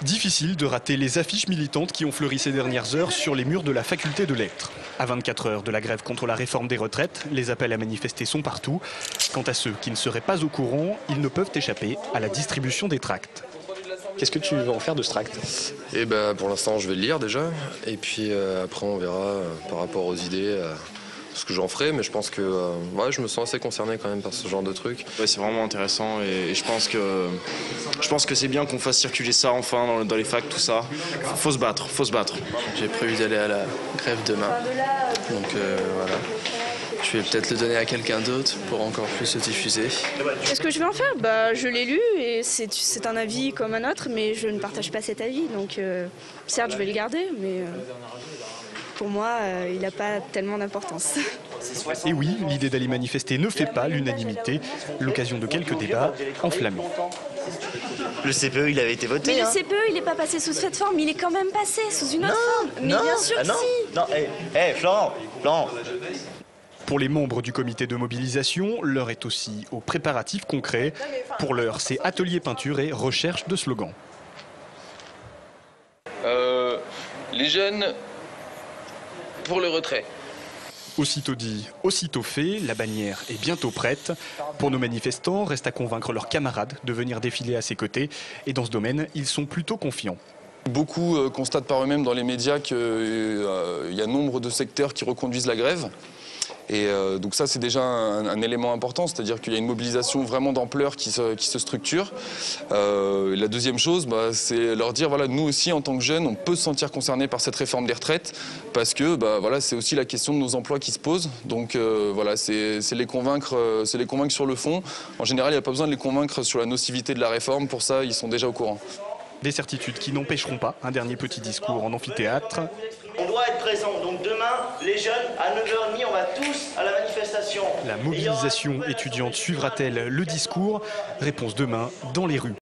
Difficile de rater les affiches militantes qui ont fleuri ces dernières heures sur les murs de la faculté de lettres. À 24 heures de la grève contre la réforme des retraites, les appels à manifester sont partout. Quant à ceux qui ne seraient pas au courant, ils ne peuvent échapper à la distribution des tracts. Qu'est-ce que tu vas en faire de ce tract? Et pour l'instant, je vais le lire déjà. Et puis après, on verra par rapport aux idées ce que j'en ferai. Mais je pense que je me sens assez concerné quand même par ce genre de truc. Ouais, c'est vraiment intéressant et je pense que c'est bien qu'on fasse circuler ça enfin dans les facs, tout ça. Faut se battre. J'ai prévu d'aller à la grève demain. Donc voilà. Je vais peut-être le donner à quelqu'un d'autre pour encore plus le diffuser. Qu'est-ce que je vais en faire? Je l'ai lu et c'est un avis comme un autre, mais je ne partage pas cet avis. Donc certes, je vais le garder, mais pour moi, il n'a pas tellement d'importance. Et oui, l'idée d'aller manifester ne fait pas l'unanimité, l'occasion de quelques débats enflammés. Le CPE, il avait été voté. Mais le CPE, il n'est pas passé sous cette forme, il est quand même passé sous une autre forme. Mais bien sûr que si. Non, Florent. Pour les membres du comité de mobilisation, l'heure est aussi aux préparatifs concrets. Pour l'heure, c'est atelier peinture et recherche de slogans. Les jeunes pour le retrait. Aussitôt dit, aussitôt fait, la bannière est bientôt prête. Pour nos manifestants, reste à convaincre leurs camarades de venir défiler à ses côtés. Et dans ce domaine, ils sont plutôt confiants. Beaucoup constatent par eux-mêmes dans les médias qu'il y a nombre de secteurs qui reconduisent la grève. Et donc ça, c'est déjà un élément important, c'est-à-dire qu'il y a une mobilisation vraiment d'ampleur qui se structure. La deuxième chose, c'est leur dire, voilà, nous aussi, en tant que jeunes, on peut se sentir concernés par cette réforme des retraites, parce que c'est aussi la question de nos emplois qui se pose. Donc c'est les convaincre sur le fond. En général, il n'y a pas besoin de les convaincre sur la nocivité de la réforme, pour ça, ils sont déjà au courant. Des certitudes qui n'empêcheront pas un dernier petit discours en amphithéâtre. On doit être présent. Donc demain, les jeunes, à 9h30, on va tous à la manifestation. La mobilisation étudiante suivra-t-elle le discours? Réponse demain dans les rues.